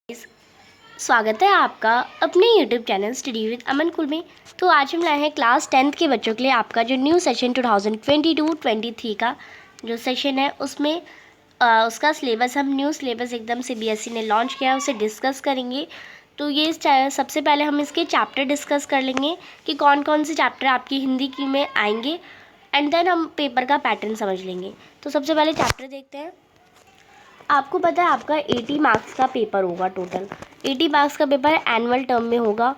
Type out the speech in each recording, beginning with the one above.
Guys, स्वागत है आपका अपने YouTube चैनल स्टडी विद अमन कुल में। तो आज हम लाए हैं क्लास 10th के बच्चों के लिए आपका जो न्यू सेशन 2022-23 का जो सेशन है उसमें उसका सिलेबस हम न्यू सिलेबस एकदम से CBSE ने लॉन्च किया है, उसे डिस्कस करेंगे। तो ये सबसे पहले हम इसके चैप्टर डिस्कस कर लेंगे कि कौन कौन से चैप्टर आपकी हिंदी की में आएंगे, एंड देन हम पेपर का पैटर्न समझ लेंगे। तो सबसे पहले चैप्टर देखते हैं। आपको पता है आपका 80 मार्क्स का पेपर होगा, टोटल 80 मार्क्स का पेपर एनुअल टर्म में होगा।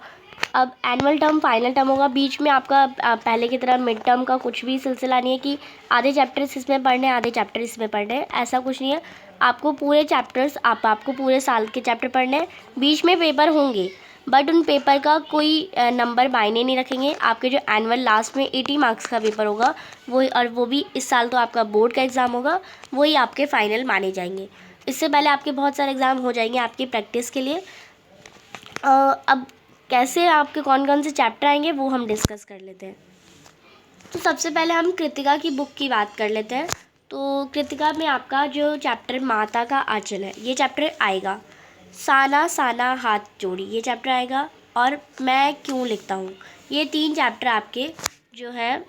अब एनुअल टर्म फाइनल टर्म होगा, बीच में आपका पहले की तरह मिड टर्म का कुछ भी सिलसिला नहीं है कि आधे चैप्टर्स इसमें पढ़ने आधे चैप्टर इसमें पढ़ने हैं, ऐसा कुछ नहीं है। आपको पूरे चैप्टर्स आपको पूरे साल के चैप्टर पढ़ने हैं। बीच में पेपर होंगे बट उन पेपर का कोई नंबर मायने नहीं रखेंगे। आपके जो एनुअल लास्ट में 80 मार्क्स का पेपर होगा वही, और वो भी इस साल तो आपका बोर्ड का एग्ज़ाम होगा, वही आपके फाइनल माने जाएंगे। इससे पहले आपके बहुत सारे एग्ज़ाम हो जाएंगे आपकी प्रैक्टिस के लिए। अब कैसे आपके कौन कौन से चैप्टर आएंगे वो हम डिस्कस कर लेते हैं। तो सबसे पहले हम कृतिका की बुक की बात कर लेते हैं। तो कृतिका में आपका जो चैप्टर माता का आंचल है, ये चैप्टर आएगा। साना साना हाथ जोड़ी, ये चैप्टर आएगा। और मैं क्यों लिखता हूँ, ये 3 चैप्टर आपके जो है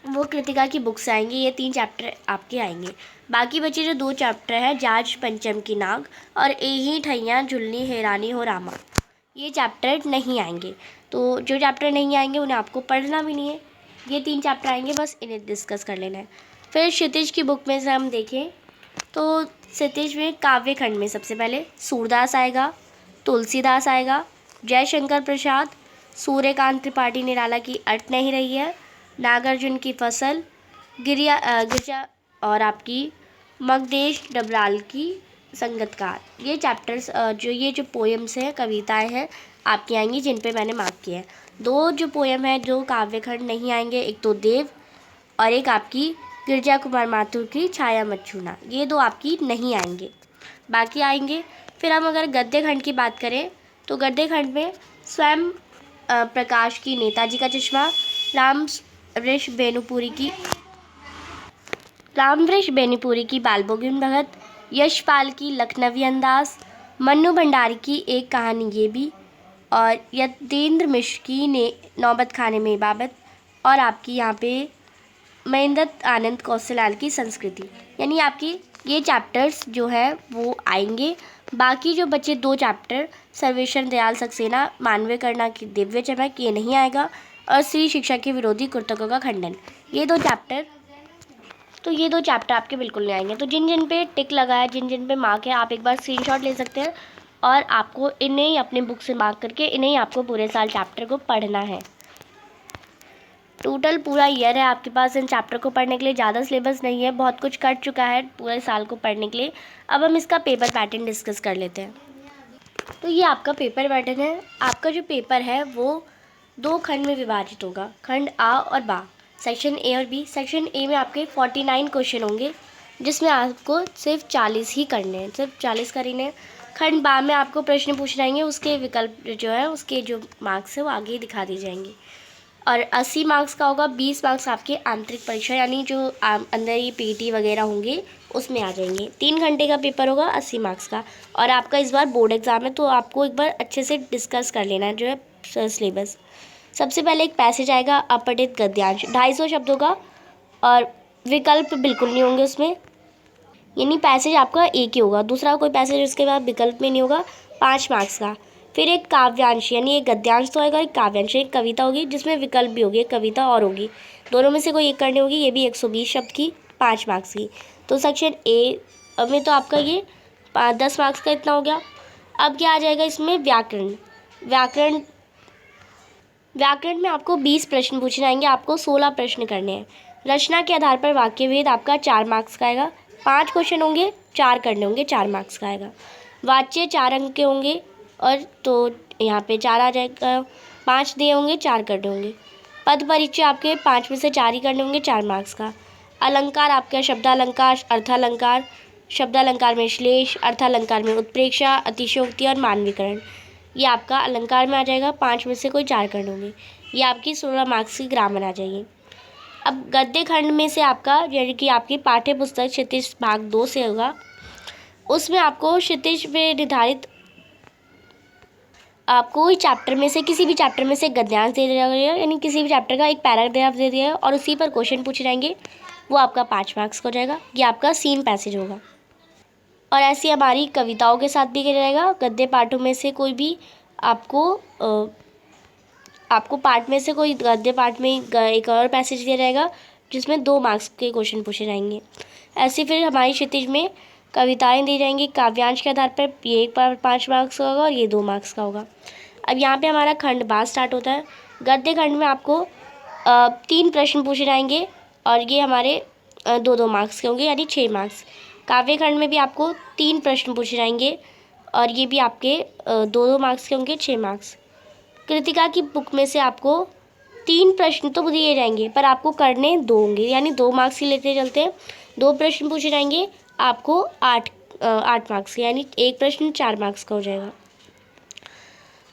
वो कृतिका की बुक से आएंगे। ये 3 चैप्टर आपके आएंगे। बाकी बचे जो 2 चैप्टर हैं, जाज पंचम की नाग और एही ठैया झुलनी हैरानी हो रामा, ये चैप्टर नहीं आएंगे। तो जो चैप्टर नहीं आएंगे उन्हें आपको पढ़ना भी नहीं है। ये 3 चैप्टर आएंगे, बस इन्हें डिस्कस कर लेना है। फिर क्षितिज की बुक में से हम देखें तो क्षितिज में काव्य खंड में सबसे पहले सूरदास आएगा, तुलसीदास आएगा, जयशंकर प्रसाद, सूर्यकांत त्रिपाठी निराला की अट नहीं रही है, नागार्जुन की फसल, गिरजा और आपकी मगदेश डबराल की संगतकार, ये चैप्टर्स ये जो पोएम्स हैं, कविताएं हैं आपकी आएंगी, जिन पे मैंने मार्क किया है। 2 जो पोएम है जो काव्यखंड नहीं आएंगे, एक तो देव और एक आपकी गिरजा कुमार माथुर की छाया मत छूना, ये 2 आपकी नहीं आएंगे, बाकी आएंगे। फिर हम अगर गद्य खंड की बात करें तो गद्य खंड में स्वयं प्रकाश की नेताजी का चश्मा, रामवृष बेनीपुरी की बालबोगिन भगत, यशपाल की लखनवी अंदाज, मन्नू भंडारी की एक कहानी ये भी, और यतेंद्र मिश्र की ने नौबत खाने में इबादत, और आपकी यहाँ पे महेंद्र आनंद कौशलाल की संस्कृति, यानी आपकी ये चैप्टर्स जो है वो आएंगे। बाकी जो बचे 2 चैप्टर, सर्वेश्वर दयाल सक्सेना मानवीय करना की दिव्य चमक, ये नहीं आएगा, और स्त्री शिक्षा के विरोधी कुर्तकों का खंडन, ये 2 चैप्टर आपके बिल्कुल नहीं आएंगे। तो जिन जिन पे टिक लगा है, जिन जिन पे मार्क है, आप एक बार स्क्रीनशॉट ले सकते हैं और आपको इन्हें ही अपने बुक से मार्क करके इन्हें ही आपको पूरे साल चैप्टर को पढ़ना है। टोटल पूरा ईयर है आपके पास इन चैप्टर को पढ़ने के लिए, ज़्यादा सिलेबस नहीं है, बहुत कुछ कट चुका है पूरे साल को पढ़ने के लिए। अब हम इसका पेपर पैटर्न डिस्कस कर लेते हैं। तो ये आपका पेपर पैटर्न है। आपका जो पेपर है वो 2 खंड में विभाजित होगा, खंड आ और बा, सेक्शन ए और बी। सेक्शन ए में आपके 49 क्वेश्चन होंगे, जिसमें आपको सिर्फ 40 ही करने हैं, सिर्फ 40 करने हैं। खंड बा में आपको प्रश्न पूछ जाएंगे, उसके विकल्प जो है उसके जो मार्क्स है वो आगे ही दिखा दिए जाएंगे। और 80 मार्क्स का होगा, 20 मार्क्स आपके आंतरिक परीक्षा यानी जो अंदर ये पीटी वगैरह होंगे उसमें आ जाएंगे। 3 घंटे का पेपर होगा 80 मार्क्स का। और आपका इस बार बोर्ड एग्ज़ाम है, तो आपको एक बार अच्छे से डिस्कस कर लेना है जो है सिलेबस। सबसे पहले एक पैसेज आएगा, अपठित गद्यांश 250 शब्दों का, और विकल्प बिल्कुल नहीं होंगे उसमें, यानी पैसेज आपका एक ही होगा, दूसरा कोई पैसेज उसके बाद विकल्प में नहीं होगा, 5 मार्क्स का। फिर एक काव्यांश, यानी एक गद्यांश तो होगा, एक काव्यांश, एक कविता होगी जिसमें विकल्प भी होगी, एक कविता और होगी, दोनों में से कोई एक करनी होगी, ये भी 120 शब्द की, 5 मार्क्स की। तो सेक्शन ए में तो आपका ये 10 मार्क्स का इतना हो गया। अब क्या आ जाएगा इसमें, व्याकरण में आपको 20 प्रश्न पूछने आएंगे, आपको 16 प्रश्न करने हैं। रचना के आधार पर वाक्य भेद आपका 4 मार्क्स का आएगा, 5 क्वेश्चन होंगे, 4 करने होंगे, 4 मार्क्स का आएगा। वाच्य 4 अंक के होंगे, और तो यहाँ पे 4 आ जाएगा, 5 दिए होंगे, 4 करने होंगे। पद परिचय आपके 5 में से 4 ही करने होंगे, 4 मार्क्स का। अलंकार आपका शब्दालंकार, अर्थालंकार, शब्दालंकार में श्लेष, अर्थालंकार में उत्प्रेक्षा, अतिशयोक्ति और मानवीकरण, ये आपका अलंकार में आ जाएगा, 5 में से कोई 4 करने होंगे। ये आपकी 16 मार्क्स की ग्रामर आ जाएगी। अब गद्य खंड में से आपका यानी कि आपकी पाठ्य पुस्तक क्षितिज भाग 2 से होगा, उसमें आपको क्षितिज में निर्धारित आपको चैप्टर में से किसी भी चैप्टर में से गद्यांश दे दिया गया है, यानी किसी भी चैप्टर का एक पैराग्राफ दे दिया है और उसी पर क्वेश्चन पूछे जाएंगे, वो आपका 5 मार्क्स का हो जाएगा। ये आपका सीन पैसेज होगा। और ऐसी हमारी कविताओं के साथ भी किया जाएगा। गद्य पाठों में से कोई भी आपको पार्ट में से कोई गद्य पाठ में एक और पैसेज दिया जाएगा जिसमें 2 मार्क्स के क्वेश्चन पूछे जाएंगे। ऐसे फिर हमारी क्षितिज में कविताएं दी जाएंगी काव्यांश के आधार पर। ये एक 5 मार्क्स का होगा और ये 2 मार्क्स का होगा। अब यहाँ पे हमारा खंडबाद स्टार्ट होता है। गद्य खंड में आपको 3 प्रश्न पूछे जाएंगे और ये हमारे 2-2 मार्क्स के होंगे, यानी 6 मार्क्स। काव्य खंड में भी आपको 3 प्रश्न पूछे जाएंगे और ये भी आपके 2-2 मार्क्स के होंगे, 6 मार्क्स। कृतिका की बुक में से आपको 3 प्रश्न तो दिए जाएंगे पर आपको करने 2 होंगे, यानी 2 मार्क्स ही लेते चलते हैं। 2 प्रश्न पूछे जाएंगे आपको 8 मार्क्स के, यानी 1 प्रश्न 4 मार्क्स का हो जाएगा।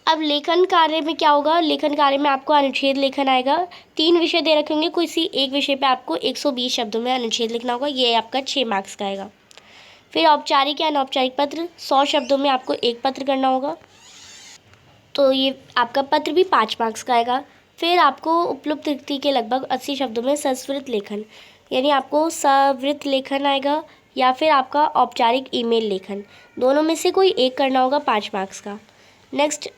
अब लेखन कार्य में क्या होगा? लेखन कार्य में आपको अनुच्छेद लेखन आएगा। 3 विषय दे रखे होंगे, किसी एक विषय पे आपको 120 शब्दों में अनुच्छेद लिखना होगा। ये आपका 6 मार्क्स का आएगा। फिर औपचारिक या अनौपचारिक पत्र 100 शब्दों में आपको 1 पत्र करना होगा, तो ये आपका पत्र भी 5 मार्क्स का आएगा। फिर आपको उपलब्ध रिक्ति के लगभग 80 शब्दों में संस्कृत लेखन, यानी आपको सवृत लेखन आएगा या फिर आपका औपचारिक ईमेल लेखन, दोनों में से कोई एक करना होगा 5 मार्क्स का। नेक्स्ट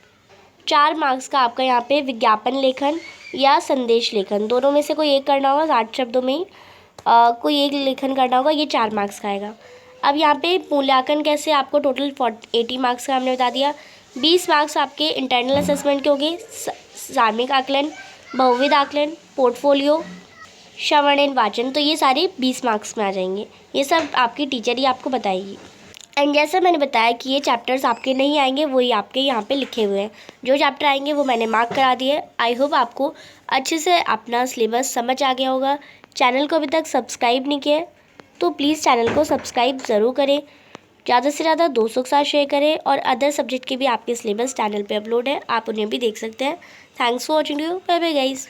4 मार्क्स का आपका यहाँ पे विज्ञापन लेखन या संदेश लेखन, दोनों में से कोई एक करना होगा। 60 शब्दों में ही कोई एक लेखन करना होगा, ये 4 मार्क्स का आएगा। अब यहाँ पे मूल्यांकन कैसे, आपको टोटल 80 मार्क्स का हमने बता दिया। 20 मार्क्स आपके इंटरनल असेसमेंट के होंगे, सामयिक आकलन, बहुविध आकलन, पोर्टफोलियो, श्रवण एंड वाचन, तो ये सारे 20 मार्क्स में आ जाएंगे। ये सब आपकी टीचर ही आपको बताएगी। एंड जैसा मैंने बताया कि ये चैप्टर्स आपके नहीं आएंगे, वही आपके यहाँ पे लिखे हुए हैं। जो चैप्टर आएंगे वो मैंने मार्क करा दिए। आई होप आपको अच्छे से अपना सिलेबस समझ आ गया होगा। चैनल को अभी तक सब्सक्राइब नहीं किया तो प्लीज़ चैनल को सब्सक्राइब ज़रूर करें, ज़्यादा से ज़्यादा दोस्तों के साथ शेयर करें। और अदर सब्जेक्ट के भी आपके सिलेबस चैनल पे अपलोड है, आप उन्हें भी देख सकते हैं। Thanks for watching you, bye bye guys.